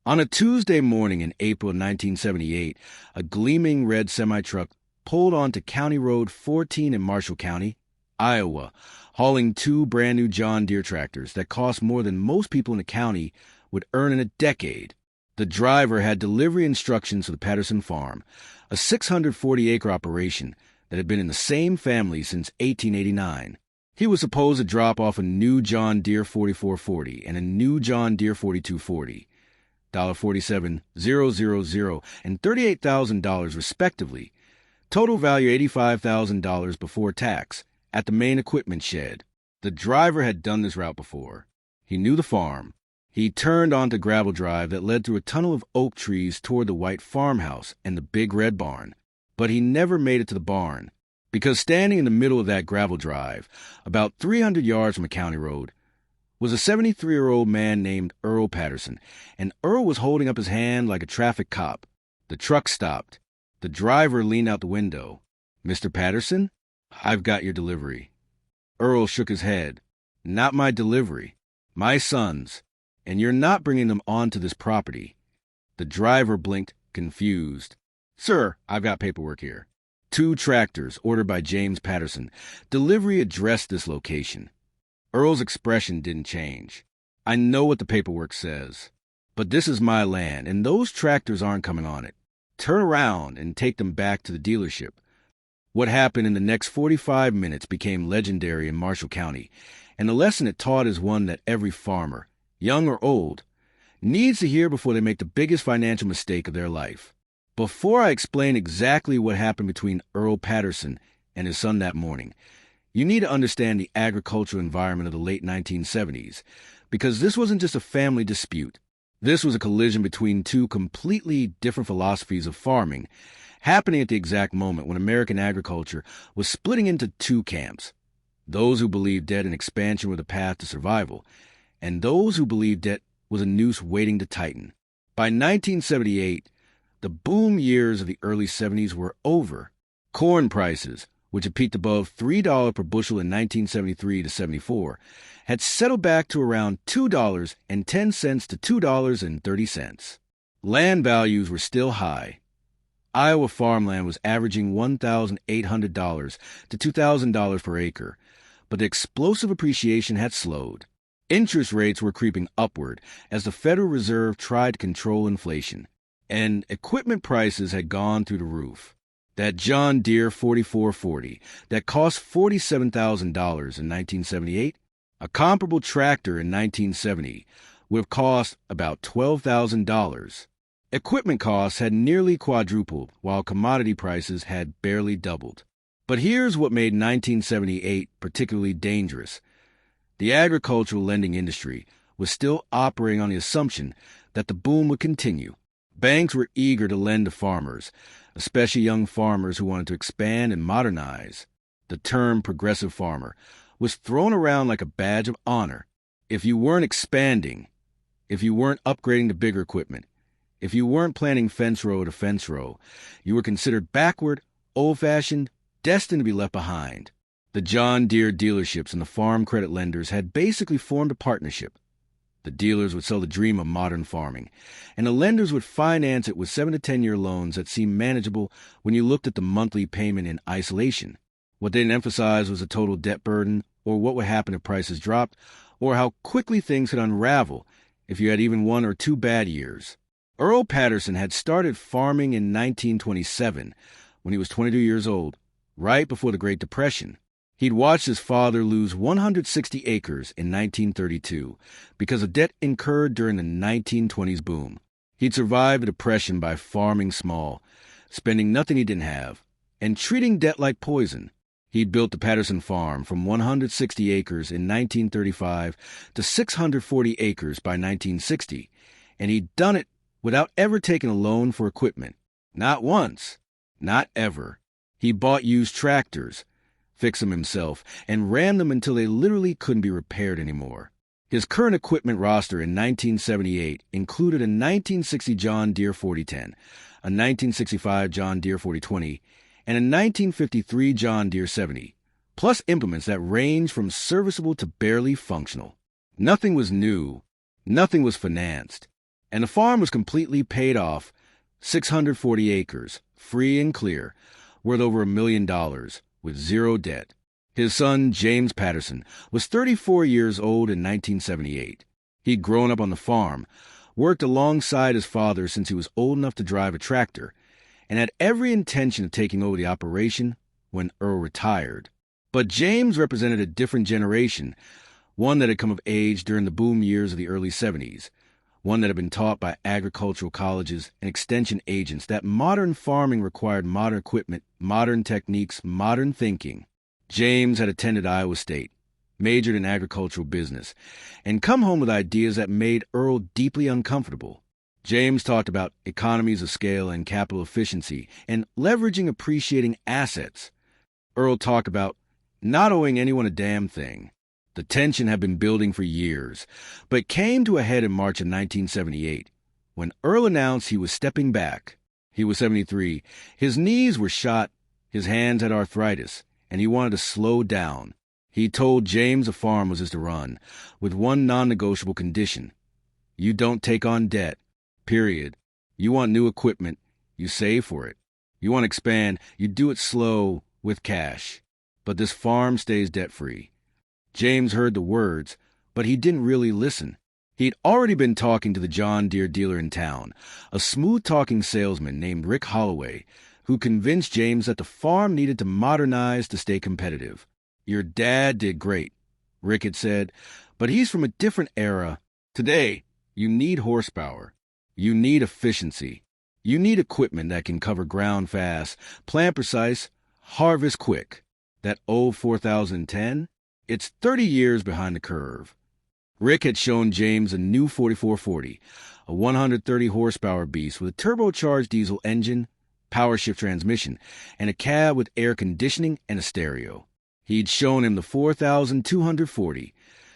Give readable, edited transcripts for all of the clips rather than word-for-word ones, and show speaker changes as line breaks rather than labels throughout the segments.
On a Tuesday morning in April 1978, a gleaming red semi-truck pulled onto County Road 14 in Marshall County, Iowa, hauling two brand-new John Deere tractors that cost more than most people in the county would earn in a decade. The driver had delivery instructions for the Patterson farm, a 640-acre operation that had been in the same family since 1889. He was supposed to drop off a new John Deere 4440 and a new John Deere 4240, $47,000 and $38,000 respectively, total value $85,000 before tax, at the main equipment shed. The driver had done this route before. He knew the farm. He turned onto gravel drive that led through a tunnel of oak trees toward the white farmhouse and the big red barn. But he never made it to the barn, because standing in the middle of that gravel drive, about 300 yards from a county road, was a 73-year-old man named Earl Patterson, and Earl was holding up his hand like a traffic cop. The truck stopped. The driver leaned out the window. "Mr. Patterson, I've got your delivery." Earl shook his head. "Not my delivery. My son's. And you're not bringing them onto this property." The driver blinked, confused. "Sir, I've got paperwork here. 2 tractors ordered by James Patterson. Delivery addressed this location." Earl's expression didn't change. "I know what the paperwork says, but this is my land, and those tractors aren't coming on it. Turn around and take them back to the dealership." What happened in the next 45 minutes became legendary in Marshall County, and the lesson it taught is one that every farmer, young or old, needs to hear before they make the biggest financial mistake of their life. Before I explain exactly what happened between Earl Patterson and his son that morning, you need to understand the agricultural environment of the late 1970s, because this wasn't just a family dispute. This was a collision between 2 completely different philosophies of farming, happening at the exact moment when American agriculture was splitting into 2 camps: those who believed debt and expansion were the path to survival, and those who believed debt was a noose waiting to tighten. By 1978, the boom years of the early 70s were over. Corn prices, which had peaked above $3 per bushel in 1973 to 74, had settled back to around $2.10 to $2.30. Land values were still high. Iowa farmland was averaging $1,800 to $2,000 per acre, but the explosive appreciation had slowed. Interest rates were creeping upward as the Federal Reserve tried to control inflation, and equipment prices had gone through the roof. That John Deere 4440 that cost $47,000 in 1978, a comparable tractor in 1970 would have cost about $12,000. Equipment costs had nearly quadrupled, while commodity prices had barely doubled. But here's what made 1978 particularly dangerous. The agricultural lending industry was still operating on the assumption that the boom would continue. Banks were eager to lend to farmers, especially young farmers who wanted to expand and modernize. The term progressive farmer was thrown around like a badge of honor. If you weren't expanding, if you weren't upgrading to bigger equipment, if you weren't planting fence row to fence row, you were considered backward, old-fashioned, destined to be left behind. The John Deere dealerships and the farm credit lenders had basically formed a partnership. The dealers would sell the dream of modern farming, and the lenders would finance it with 7 to 10-year loans that seemed manageable when you looked at the monthly payment in isolation. What they didn't emphasize was the total debt burden, or what would happen if prices dropped, or how quickly things could unravel if you had even 1 or 2 bad years. Earl Patterson had started farming in 1927 when he was 22 years old, right before the Great Depression. He'd watched his father lose 160 acres in 1932 because of debt incurred during the 1920s boom. He'd survived the Depression by farming small, spending nothing he didn't have, and treating debt like poison. He'd built the Patterson farm from 160 acres in 1935 to 640 acres by 1960, and he'd done it without ever taking a loan for equipment. Not once. Not ever. He bought used tractors, fixed them himself, and ran them until they literally couldn't be repaired anymore. His current equipment roster in 1978 included a 1960 John Deere 4010, a 1965 John Deere 4020, and a 1953 John Deere 70, plus implements that ranged from serviceable to barely functional. Nothing was new. Nothing was financed. And the farm was completely paid off, 640 acres, free and clear, worth over $1 million, with zero debt. His son, James Patterson, was 34 years old in 1978. He'd grown up on the farm, worked alongside his father since he was old enough to drive a tractor, and had every intention of taking over the operation when Earl retired. But James represented a different generation, one that had come of age during the boom years of the early 70s, one that had been taught by agricultural colleges and extension agents that modern farming required modern equipment, modern techniques, modern thinking. James had attended Iowa State, majored in agricultural business, and come home with ideas that made Earl deeply uncomfortable. James talked about economies of scale and capital efficiency and leveraging appreciating assets. Earl talked about not owing anyone a damn thing. The tension had been building for years, but came to a head in March of 1978, when Earl announced he was stepping back. He was 73, his knees were shot, his hands had arthritis, and he wanted to slow down. He told James the farm was his to run, with one non-negotiable condition. You don't take on debt, period. You want new equipment, you save for it. You want to expand, you do it slow, with cash. But this farm stays debt-free. James heard the words, but he didn't really listen. He'd already been talking to the John Deere dealer in town, a smooth-talking salesman named Rick Holloway, who convinced James that the farm needed to modernize to stay competitive. Your dad did great, Rick had said, but he's from a different era. Today, you need horsepower. You need efficiency. You need equipment that can cover ground fast, plant precise, harvest quick. That old 4010, it's 30 years behind the curve. Rick had shown James a new 4440, a 130 horsepower beast with a turbocharged diesel engine, power shift transmission, and a cab with air conditioning and a stereo. He'd shown him the 4240,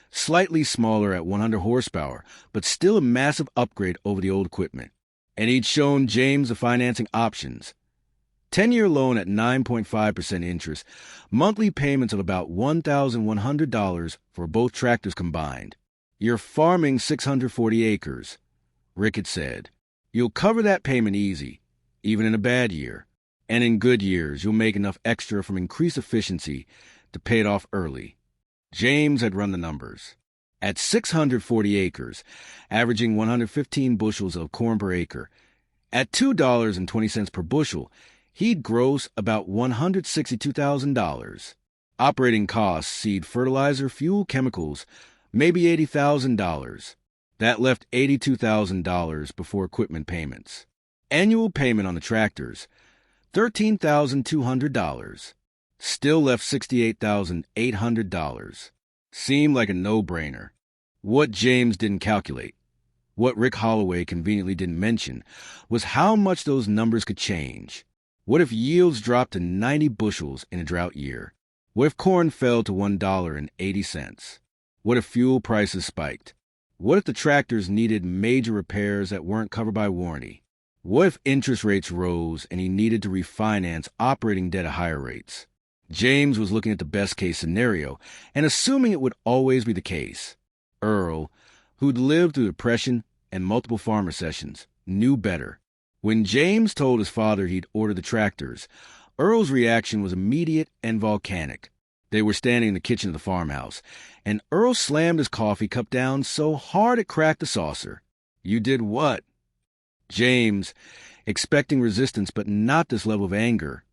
slightly smaller at 100 horsepower, but still a massive upgrade over the old equipment. And he'd shown James the financing options. 10-year loan at 9.5% interest, monthly payments of about $1,100 for both tractors combined. You're farming 640 acres, Rick had said. You'll cover that payment easy, even in a bad year. And in good years, you'll make enough extra from increased efficiency to pay it off early. James had run the numbers. At 640 acres, averaging 115 bushels of corn per acre, at $2.20 per bushel, he'd gross about $162,000. Operating costs, seed, fertilizer, fuel, chemicals, maybe $80,000. That left $82,000 before equipment payments. Annual payment on the tractors, $13,200. Still left $68,800. Seemed like a no-brainer. What James didn't calculate, what Rick Holloway conveniently didn't mention, was how much those numbers could change. What if yields dropped to 90 bushels in a drought year? What if corn fell to $1.80? What if fuel prices spiked? What if the tractors needed major repairs that weren't covered by warranty? What if interest rates rose and he needed to refinance operating debt at higher rates? James was looking at the best-case scenario and assuming it would always be the case. Earl, who'd lived through depression and multiple farm recessions, knew better. When James told his father he'd order the tractors, Earl's reaction was immediate and volcanic. They were standing in the kitchen of the farmhouse, and Earl slammed his coffee cup down so hard it cracked the saucer. You did what? James, expecting resistance but not this level of anger,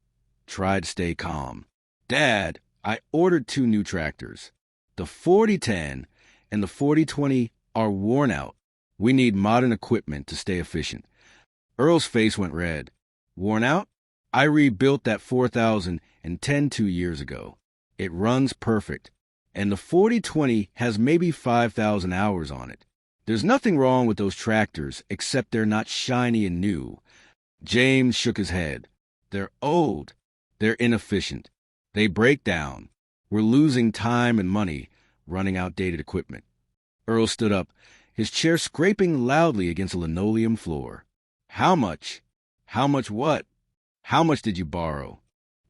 tried to stay calm. Dad, I ordered 2 new tractors. The 4010 and the 4020 are worn out. We need modern equipment to stay efficient. Earl's face went red. Worn out? I rebuilt that 4010 2 years ago. It runs perfect. And the 4020 has maybe 5,000 hours on it. There's nothing wrong with those tractors except they're not shiny and new. James shook his head. They're old. They're inefficient. They break down. We're losing time and money running outdated equipment. Earl stood up, his chair scraping loudly against the linoleum floor. How much? How much what? How much did you borrow?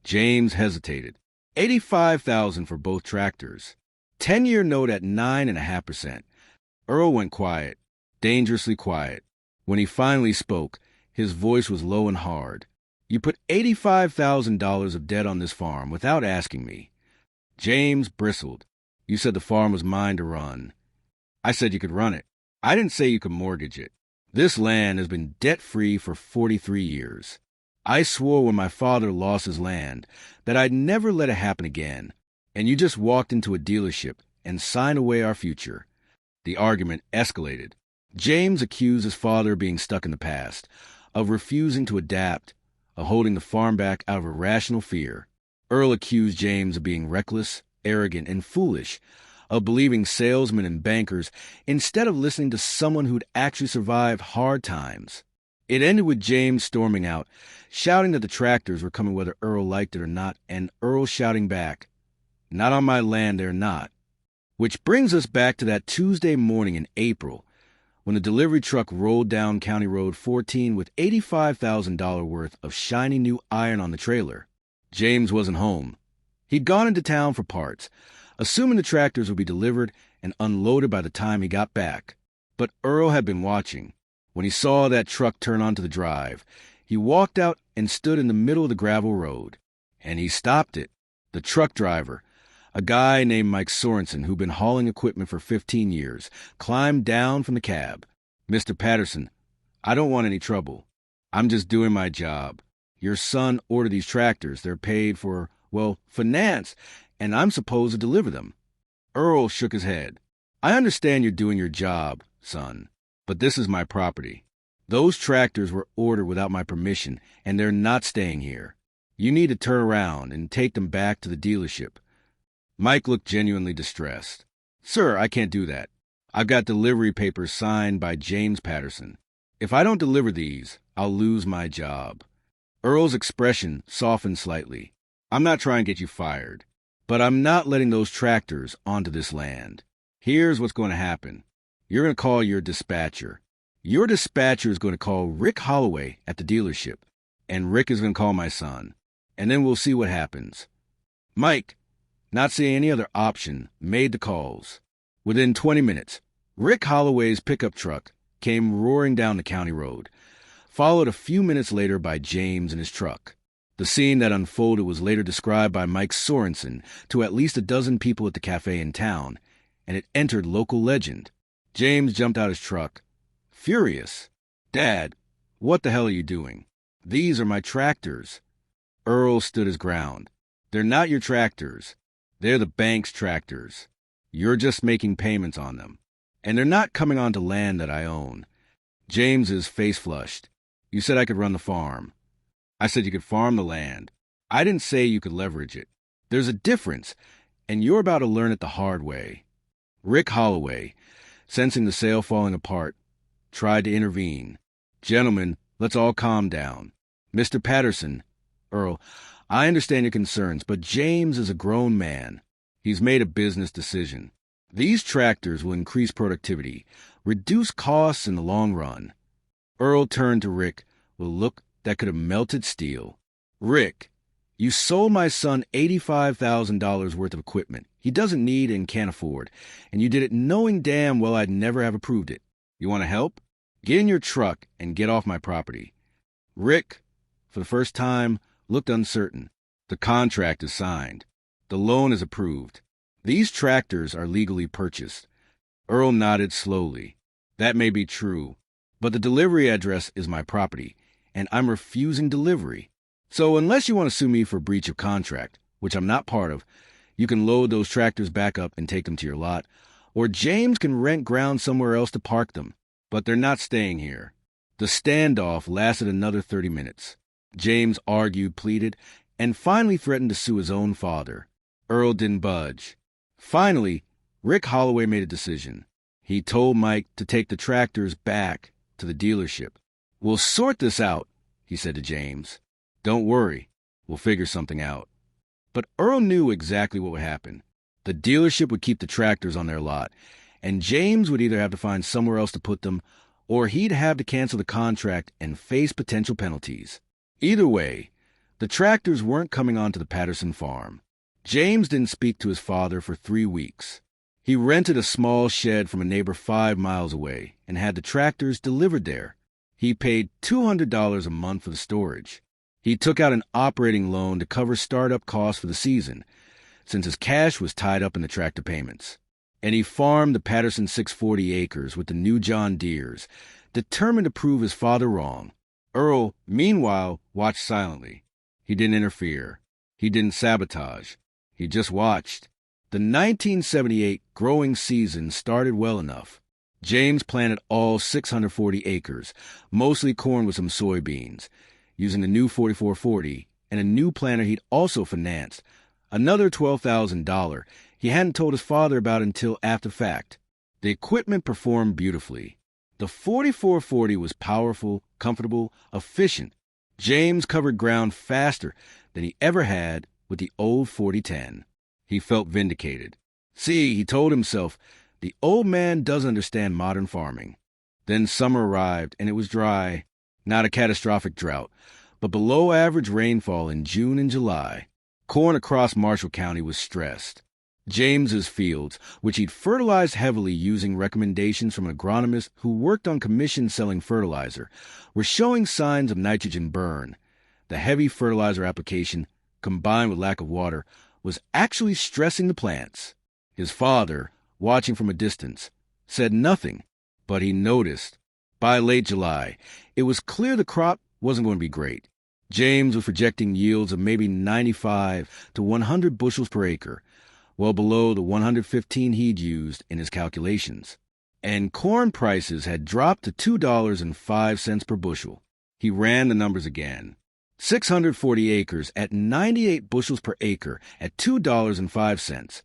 James hesitated. $85,000 for both tractors. 10-year note at 9.5%. Earl went quiet, dangerously quiet. When he finally spoke, his voice was low and hard. "You put $85,000 of debt on this farm without asking me." James bristled. "You said the farm was mine to run." "I said you could run it. I didn't say you could mortgage it. This land has been debt-free for 43 years. I swore when my father lost his land that I'd never let it happen again, and you just walked into a dealership and signed away our future." The argument escalated. James accused his father of being stuck in the past, of refusing to adapt, of holding the farm back out of irrational fear. Earl accused James of being reckless, arrogant, and foolish, of believing salesmen and bankers instead of listening to someone who'd actually survived hard times. It ended with James storming out, shouting that the tractors were coming whether Earl liked it or not, and Earl shouting back, "Not on my land, they're not." Which brings us back to that Tuesday morning in April, when the delivery truck rolled down County Road 14 with $85,000 worth of shiny new iron on the trailer. James wasn't home. He'd gone into town for parts, assuming the tractors would be delivered and unloaded by the time he got back. But Earl had been watching. When he saw that truck turn onto the drive, he walked out and stood in the middle of the gravel road. And he stopped it. The truck driver, a guy named Mike Sorensen, who'd been hauling equipment for 15 years, climbed down from the cab. "Mr. Patterson, I don't want any trouble. I'm just doing my job. Your son ordered these tractors. They're paid for, well, finance, and I'm supposed to deliver them." Earl shook his head. "I understand you're doing your job, son, but this is my property. Those tractors were ordered without my permission, and they're not staying here. You need to turn around and take them back to the dealership." Mike looked genuinely distressed. "Sir, I can't do that. I've got delivery papers signed by James Patterson. If I don't deliver these, I'll lose my job." Earl's expression softened slightly. "I'm not trying to get you fired, but I'm not letting those tractors onto this land. Here's what's going to happen. You're going to call your dispatcher. Your dispatcher is going to call Rick Holloway at the dealership, and Rick is going to call my son, and then we'll see what happens." Mike, not seeing any other option, made the calls. Within 20 minutes, Rick Holloway's pickup truck came roaring down the county road, followed a few minutes later by James and his truck. The scene that unfolded was later described by Mike Sorensen to at least a dozen people at the cafe in town, and it entered local legend. James jumped out his truck, furious. "Dad, what the hell are you doing? These are my tractors." Earl stood his ground. "They're not your tractors. They're the bank's tractors. You're just making payments on them. And they're not coming onto land that I own." James's face flushed. "You said I could run the farm." "I said you could farm the land. I didn't say you could leverage it. There's a difference, and you're about to learn it the hard way." Rick Holloway, sensing the sale falling apart, tried to intervene. "Gentlemen, let's all calm down. Mr. Patterson, Earl, I understand your concerns, but James is a grown man. He's made a business decision. These tractors will increase productivity, reduce costs in the long run." Earl turned to Rick with a look that could have melted steel. "Rick, you sold my son $85,000 worth of equipment he doesn't need and can't afford, and you did it knowing damn well I'd never have approved it. You want to help? Get in your truck and get off my property." Rick, for the first time, looked uncertain. "The contract is signed. The loan is approved. These tractors are legally purchased." Earl nodded slowly. "That may be true, but the delivery address is my property, and I'm refusing delivery. So unless you want to sue me for breach of contract, which I'm not part of, you can load those tractors back up and take them to your lot, or James can rent ground somewhere else to park them. But they're not staying here." The standoff lasted another 30 minutes. James argued, pleaded, and finally threatened to sue his own father. Earl didn't budge. Finally, Rick Holloway made a decision. He told Mike to take the tractors back to the dealership. "We'll sort this out," he said to James. "Don't worry, we'll figure something out." But Earl knew exactly what would happen. The dealership would keep the tractors on their lot, and James would either have to find somewhere else to put them, or he'd have to cancel the contract and face potential penalties. Either way, the tractors weren't coming onto the Patterson farm. James didn't speak to his father for 3 weeks. He rented a small shed from a neighbor 5 miles away and had the tractors delivered there. He paid $200 a month for the storage. He took out an operating loan to cover startup costs for the season, since his cash was tied up in the tractor payments. And he farmed the Patterson 640 acres with the new John Deeres, determined to prove his father wrong. Earl, meanwhile, watched silently. He didn't interfere. He didn't sabotage. He just watched. The 1978 growing season started well enough. James planted all 640 acres, mostly corn with some soybeans, using the new 4440 and a new planter he'd also financed, another $12,000 he hadn't told his father about until after fact. The equipment performed beautifully. The 4440 was powerful, comfortable, efficient. James covered ground faster than he ever had with the old 4010. He felt vindicated. See, he told himself, the old man doesn't understand modern farming. Then summer arrived, and it was dry. Not a catastrophic drought, but below average rainfall in June and July. Corn across Marshall County was stressed. James's fields, which he'd fertilized heavily using recommendations from an agronomist who worked on commission selling fertilizer, were showing signs of nitrogen burn. The heavy fertilizer application, combined with lack of water, was actually stressing the plants. His father, watching from a distance, said nothing, but he noticed. By late July, it was clear the crop wasn't going to be great. James was projecting yields of maybe 95 to 100 bushels per acre, well below the 115 he'd used in his calculations. And corn prices had dropped to $2.05 per bushel. He ran the numbers again. 640 acres at 98 bushels per acre at $2.05,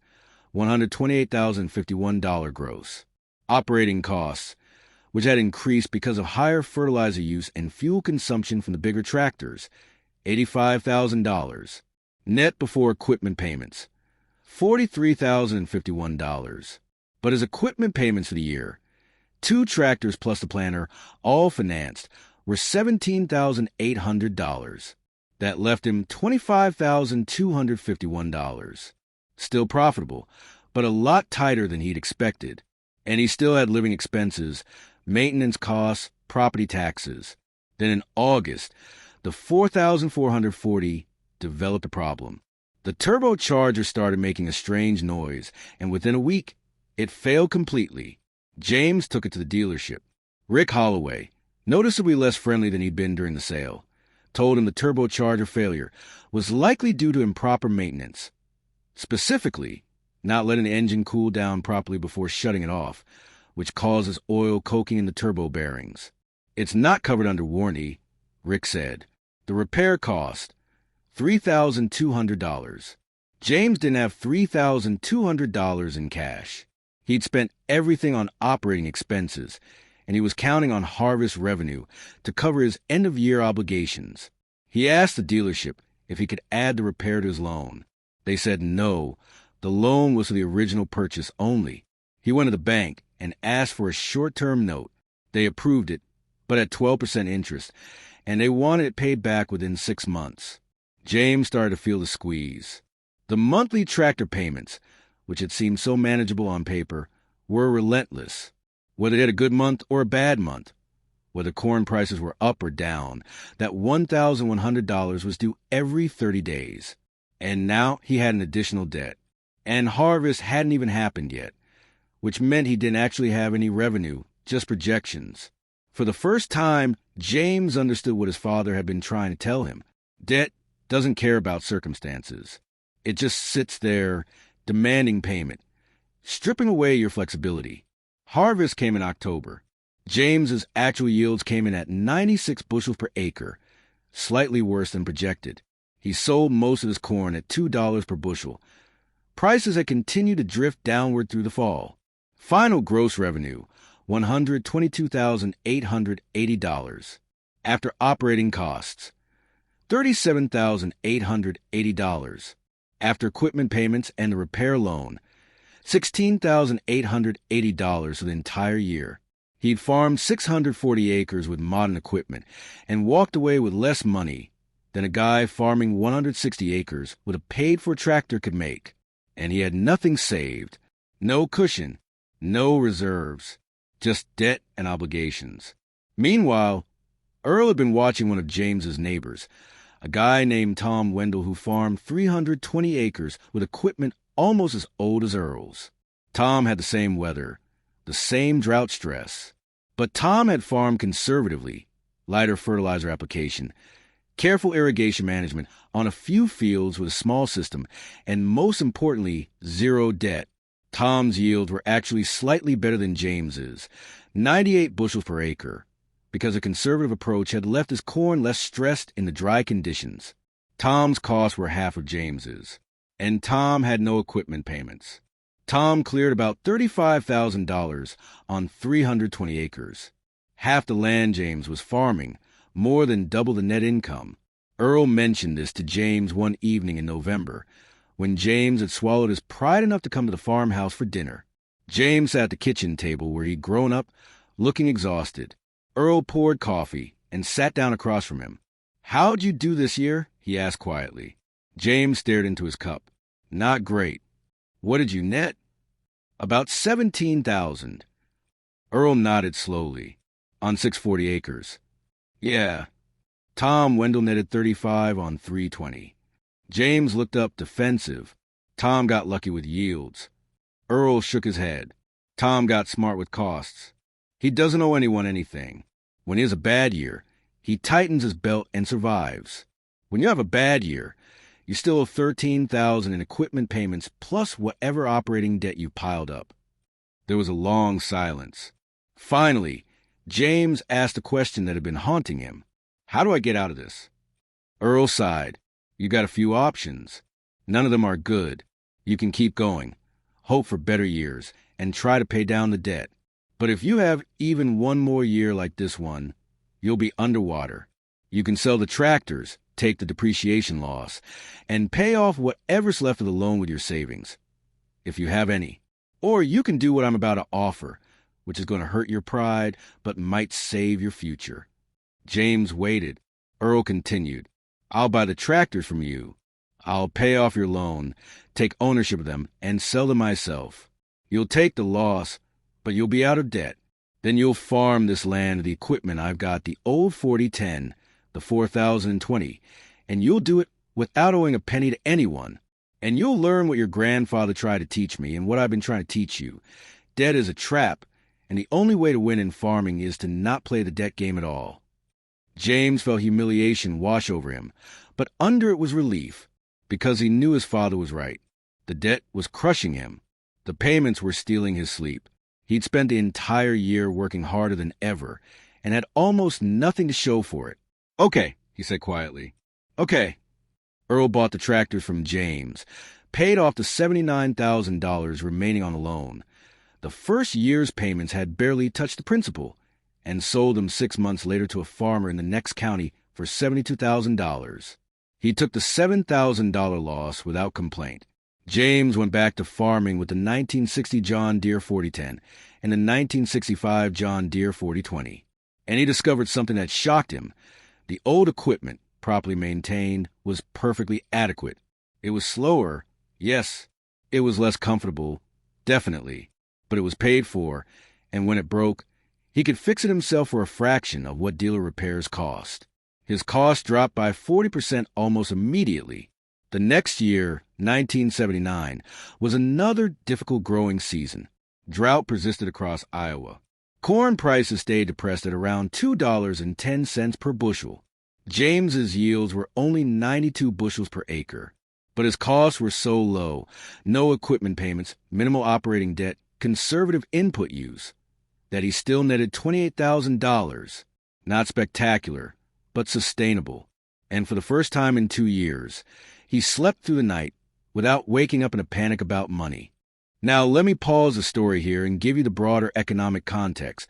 $128,051 gross. Operating costs, which had increased because of higher fertilizer use and fuel consumption from the bigger tractors, $85,000. Net before equipment payments, $43,051. But his equipment payments for the year, 2 tractors plus the planter, all financed, were $17,800. That left him $25,251. Still profitable, but a lot tighter than he'd expected. And he still had living expenses, maintenance costs, property taxes. Then in August, the 4440 developed a problem. The turbocharger started making a strange noise, and within a week, it failed completely. James took it to the dealership. Rick Holloway, noticeably less friendly than he'd been during the sale, told him the turbocharger failure was likely due to improper maintenance. Specifically, not letting the engine cool down properly before shutting it off, which causes oil coking in the turbo bearings. It's not covered under warranty, Rick said. The repair cost, $3,200. James didn't have $3,200 in cash. He'd spent everything on operating expenses, and he was counting on harvest revenue to cover his end-of-year obligations. He asked the dealership if he could add the repair to his loan. They said no, the loan was for the original purchase only. He went to the bank and asked for a short-term note. They approved it, but at 12% interest, and they wanted it paid back within 6 months. James started to feel the squeeze. The monthly tractor payments, which had seemed so manageable on paper, were relentless. Whether he had a good month or a bad month, whether corn prices were up or down, that $1,100 was due every 30 days. And now he had an additional debt. And harvest hadn't even happened yet, which meant he didn't actually have any revenue, just projections. For the first time, James understood what his father had been trying to tell him. Debt doesn't care about circumstances. It just sits there, demanding payment, stripping away your flexibility. Harvest came in October. James's actual yields came in at 96 bushels per acre, slightly worse than projected. He sold most of his corn at $2 per bushel. Prices had continued to drift downward through the fall. Final gross revenue, $122,880. After operating costs, $37,880. After equipment payments and the repair loan, $16,880 for the entire year. He'd farmed 640 acres with modern equipment and walked away with less money than a guy farming 160 acres with a paid-for tractor could make. And he had nothing saved, no cushion, no reserves, just debt and obligations. Meanwhile, Earl had been watching one of James's neighbors, a guy named Tom Wendell who farmed 320 acres with equipment almost as old as Earl's. Tom had the same weather, the same drought stress. But Tom had farmed conservatively, lighter fertilizer application, careful irrigation management on a few fields with a small system, and most importantly, zero debt. Tom's yields were actually slightly better than James's, 98 bushels per acre, because a conservative approach had left his corn less stressed in the dry conditions. Tom's costs were half of James's, and Tom had no equipment payments. Tom cleared about $35,000 on 320 acres. Half the land James was farming, more than double the net income. Earl mentioned this to James one evening in November, when James had swallowed his pride enough to come to the farmhouse for dinner. James sat at the kitchen table where he'd grown up, looking exhausted. Earl poured coffee and sat down across from him. "How'd you do this year?" he asked quietly. James stared into his cup. "Not great." "What did you net?" "About 17,000. Earl nodded slowly. "On 640 acres. "Yeah." Tom Wendell netted 35 on 320. James looked up defensive. Tom got lucky with yields. Earl shook his head. Tom got smart with costs. He doesn't owe anyone anything. When he has a bad year, he tightens his belt and survives. When you have a bad year, you still owe 13,000 in equipment payments plus whatever operating debt you piled up. There was a long silence. Finally, James asked a question that had been haunting him. "How do I get out of this?" Earl sighed. "You got a few options. None of them are good. You can keep going, hope for better years, and try to pay down the debt. But if you have even one more year like this one, you'll be underwater. You can sell the tractors, take the depreciation loss, and pay off whatever's left of the loan with your savings, if you have any. Or you can do what I'm about to offer, which is going to hurt your pride, but might save your future." James waited. Earl continued. "I'll buy the tractors from you. I'll pay off your loan, take ownership of them, and sell them myself. You'll take the loss, but you'll be out of debt. Then you'll farm this land with the equipment I've got, the old 4010, the 4020, and you'll do it without owing a penny to anyone. And you'll learn what your grandfather tried to teach me and what I've been trying to teach you. Debt is a trap, and the only way to win in farming is to not play the debt game at all." James felt humiliation wash over him, but under it was relief, because he knew his father was right. The debt was crushing him. The payments were stealing his sleep. He'd spent the entire year working harder than ever, and had almost nothing to show for it. "Okay," he said quietly. "Okay." Earl bought the tractors from James, paid off the $79,000 remaining on the loan. The first year's payments had barely touched the principal, and sold them 6 months later to a farmer in the next county for $72,000. He took the $7,000 loss without complaint. James went back to farming with the 1960 John Deere 4010 and the 1965 John Deere 4020. And he discovered something that shocked him. The old equipment, properly maintained, was perfectly adequate. It was slower, yes. It was less comfortable, definitely. But it was paid for, and when it broke, he could fix it himself for a fraction of what dealer repairs cost. His costs dropped by 40% almost immediately. The next year, 1979, was another difficult growing season. Drought persisted across Iowa. Corn prices stayed depressed at around $2.10 per bushel. James's yields were only 92 bushels per acre. But his costs were so low, no equipment payments, minimal operating debt, conservative input use, that he still netted $28,000. Not spectacular, but sustainable. And for the first time in 2 years, he slept through the night without waking up in a panic about money. Now, let me pause the story here and give you the broader economic context,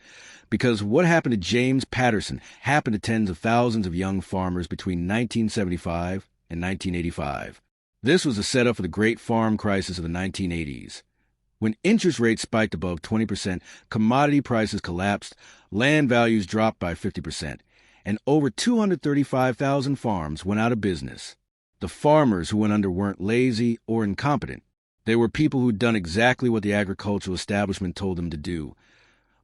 because what happened to James Patterson happened to tens of thousands of young farmers between 1975 and 1985. This was the setup for the great farm crisis of the 1980s. When interest rates spiked above 20%, commodity prices collapsed, land values dropped by 50%, and over 235,000 farms went out of business. The farmers who went under weren't lazy or incompetent. They were people who'd done exactly what the agricultural establishment told them to do: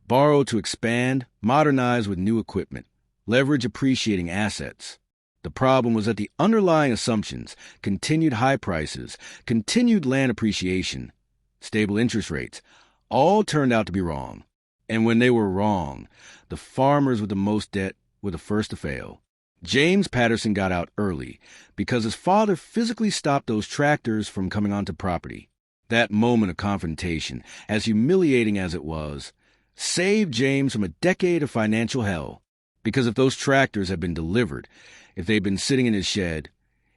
borrow to expand, modernize with new equipment, leverage appreciating assets. The problem was that the underlying assumptions, continued high prices, continued land appreciation, stable interest rates, all turned out to be wrong. And when they were wrong, the farmers with the most debt were the first to fail. James Patterson got out early because his father physically stopped those tractors from coming onto property. That moment of confrontation, as humiliating as it was, saved James from a decade of financial hell. Because if those tractors had been delivered, if they'd been sitting in his shed,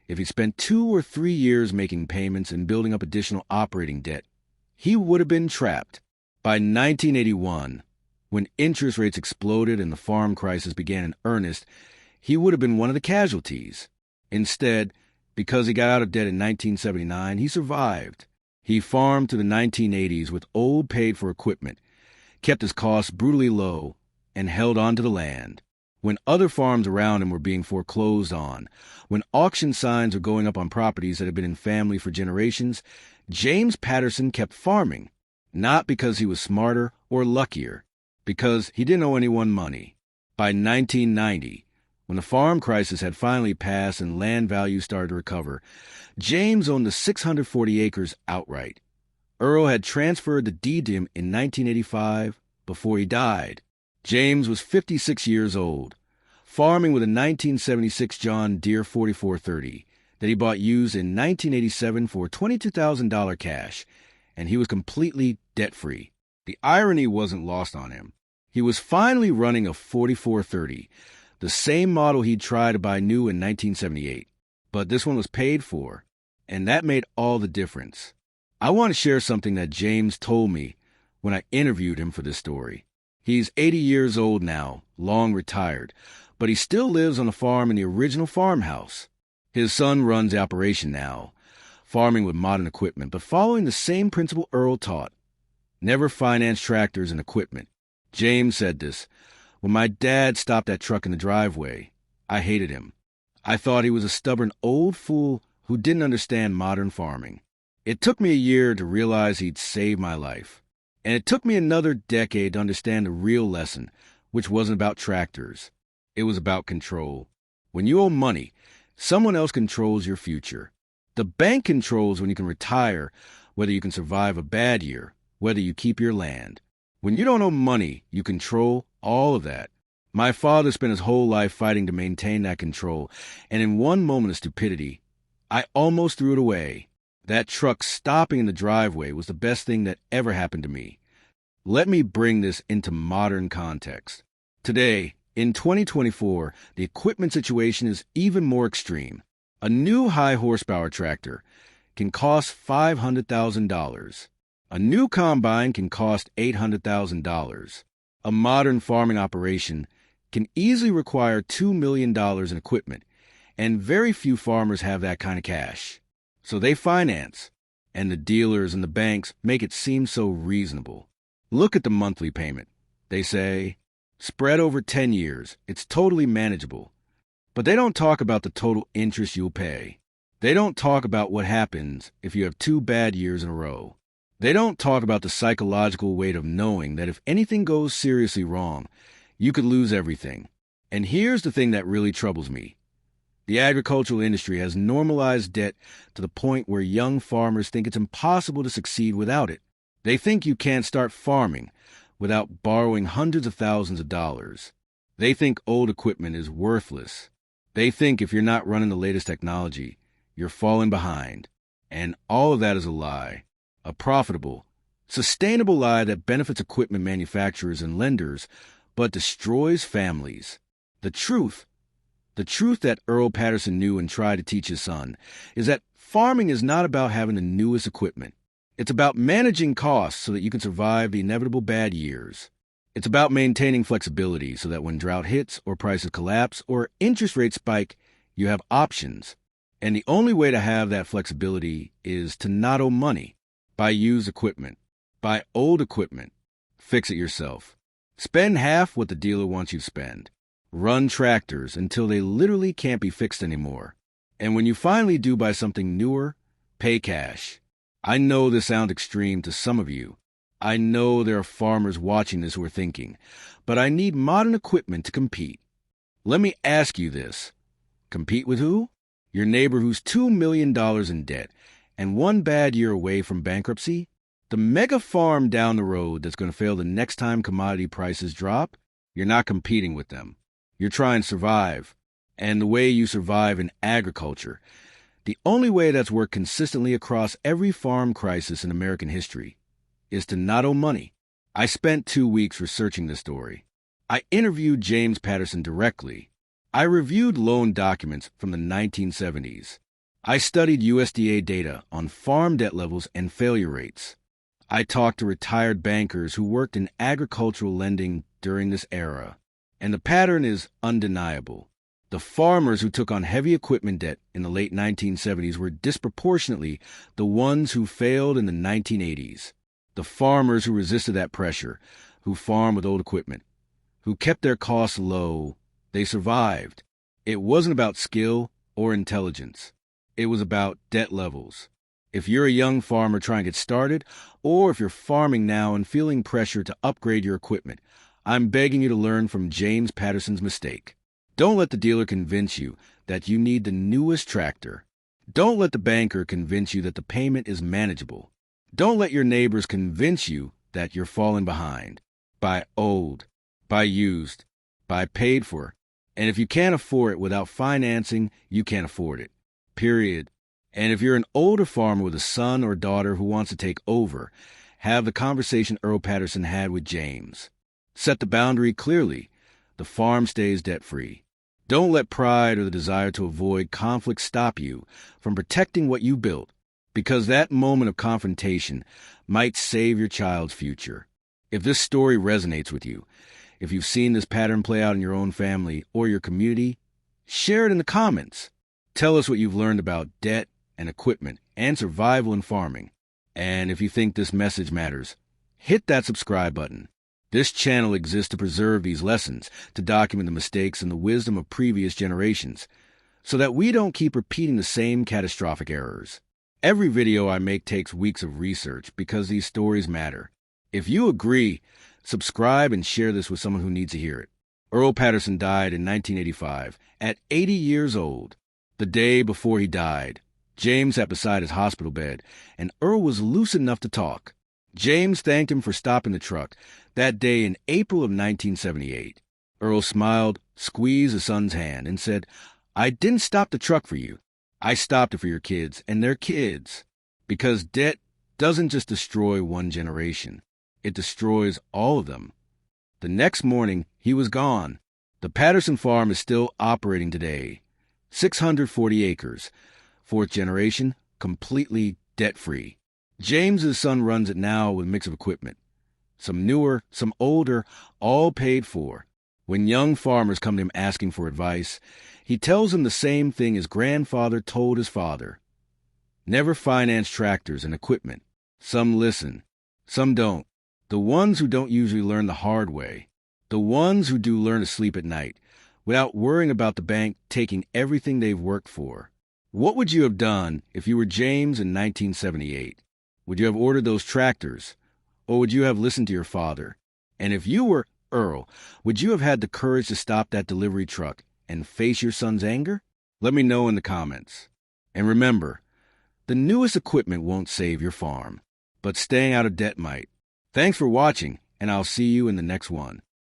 if he spent 2 or 3 years making payments and building up additional operating debt, he would have been trapped. By 1981, when interest rates exploded and the farm crisis began in earnest, he would have been one of the casualties. Instead, because he got out of debt in 1979, he survived. He farmed through the 1980s with old paid-for equipment, kept his costs brutally low, and held on to the land. When other farms around him were being foreclosed on, when auction signs were going up on properties that had been in family for generations, James Patterson kept farming, not because he was smarter or luckier, because he didn't owe anyone money. By 1990, when the farm crisis had finally passed and land values started to recover, James owned the 640 acres outright. Earl had transferred the deed to him in 1985 before he died. James was 56 years old, farming with a 1976 John Deere 4430 that he bought used in 1987 for $22,000 cash, and he was completely debt-free. The irony wasn't lost on him. He was finally running a 4430, the same model he'd tried to buy new in 1978, but this one was paid for, and that made all the difference. I want to share something that James told me when I interviewed him for this story. He's 80 years old now, long retired, but he still lives on the farm in the original farmhouse. His son runs the operation now, farming with modern equipment, but following the same principle Earl taught. Never finance tractors and equipment. James said this: "When my dad stopped that truck in the driveway, I hated him. I thought he was a stubborn old fool who didn't understand modern farming. It took me a year to realize he'd saved my life. And it took me another decade to understand the real lesson, which wasn't about tractors. It was about control. When you owe money, someone else controls your future. The bank controls when you can retire, whether you can survive a bad year, whether you keep your land. When you don't owe money, you control all of that. My father spent his whole life fighting to maintain that control, and in one moment of stupidity, I almost threw it away. That truck stopping in the driveway was the best thing that ever happened to me." Let me bring this into modern context. Today, in 2024, the equipment situation is even more extreme. A new high-horsepower tractor can cost $500,000. A new combine can cost $800,000. A modern farming operation can easily require $2 million in equipment, and very few farmers have that kind of cash. So they finance, and the dealers and the banks make it seem so reasonable. Look at the monthly payment. They say, spread over 10 years, it's totally manageable. But they don't talk about the total interest you'll pay. They don't talk about what happens if you have 2 bad years in a row. They don't talk about the psychological weight of knowing that if anything goes seriously wrong, you could lose everything. And here's the thing that really troubles me. The agricultural industry has normalized debt to the point where young farmers think it's impossible to succeed without it. They think you can't start farming without borrowing hundreds of thousands of dollars. They think old equipment is worthless. They think if you're not running the latest technology, you're falling behind. And all of that is a lie. A profitable, sustainable lie that benefits equipment manufacturers and lenders, but destroys families. The truth that Earl Patterson knew and tried to teach his son is that farming is not about having the newest equipment. It's about managing costs so that you can survive the inevitable bad years. It's about maintaining flexibility so that when drought hits or prices collapse or interest rates spike, you have options. And the only way to have that flexibility is to not owe money. Buy used equipment. Buy old equipment. Fix it yourself. Spend half what the dealer wants you to spend. Run tractors until they literally can't be fixed anymore. And when you finally do buy something newer, pay cash. I know this sounds extreme to some of you. I know there are farmers watching this who are thinking, but I need modern equipment to compete. Let me ask you this. Compete with who? Your neighbor who's $2 million in debt and one bad year away from bankruptcy? The mega farm down the road that's going to fail the next time commodity prices drop? You're not competing with them. You're trying to survive. And the way you survive in agriculture, the only way that's worked consistently across every farm crisis in American history, is to not owe money. I spent 2 weeks researching this story. I interviewed James Patterson directly. I reviewed loan documents from the 1970s. I studied USDA data on farm debt levels and failure rates. I talked to retired bankers who worked in agricultural lending during this era. And the pattern is undeniable. The farmers who took on heavy equipment debt in the late 1970s were disproportionately the ones who failed in the 1980s. The farmers who resisted that pressure, who farmed with old equipment, who kept their costs low, they survived. It wasn't about skill or intelligence. It was about debt levels. If you're a young farmer trying to get started, or if you're farming now and feeling pressure to upgrade your equipment, I'm begging you to learn from James Patterson's mistake. Don't let the dealer convince you that you need the newest tractor. Don't let the banker convince you that the payment is manageable. Don't let your neighbors convince you that you're falling behind. Buy old, buy used, buy paid for. And if you can't afford it without financing, you can't afford it. Period. And if you're an older farmer with a son or daughter who wants to take over, have the conversation Earl Patterson had with James. Set the boundary clearly. The farm stays debt-free. Don't let pride or the desire to avoid conflict stop you from protecting what you built, because that moment of confrontation might save your child's future. If this story resonates with you, if you've seen this pattern play out in your own family or your community, share it in the comments. Tell us what you've learned about debt and equipment and survival in farming. And if you think this message matters, hit that subscribe button. This channel exists to preserve these lessons, to document the mistakes and the wisdom of previous generations, so that we don't keep repeating the same catastrophic errors. Every video I make takes weeks of research because these stories matter. If you agree, subscribe and share this with someone who needs to hear it. Earl Patterson died in 1985 at 80 years old. The day before he died, James sat beside his hospital bed, and Earl was loose enough to talk. James thanked him for stopping the truck that day in April of 1978. Earl smiled, squeezed his son's hand, and said, "I didn't stop the truck for you. I stopped it for your kids and their kids. Because debt doesn't just destroy one generation. It destroys all of them." The next morning, he was gone. The Patterson farm is still operating today. 640 acres. Fourth generation, completely debt-free. James's son runs it now with a mix of equipment. Some newer, some older, all paid for. When young farmers come to him asking for advice, he tells them the same thing his grandfather told his father. Never finance tractors and equipment. Some listen, some don't. The ones who don't usually learn the hard way. The ones who do learn to sleep at night, without worrying about the bank taking everything they've worked for. What would you have done if you were James in 1978? Would you have ordered those tractors? Or would you have listened to your father? And if you were Earl, would you have had the courage to stop that delivery truck and face your son's anger? Let me know in the comments. And remember, the newest equipment won't save your farm, but staying out of debt might. Thanks for watching, and I'll see you in the next one.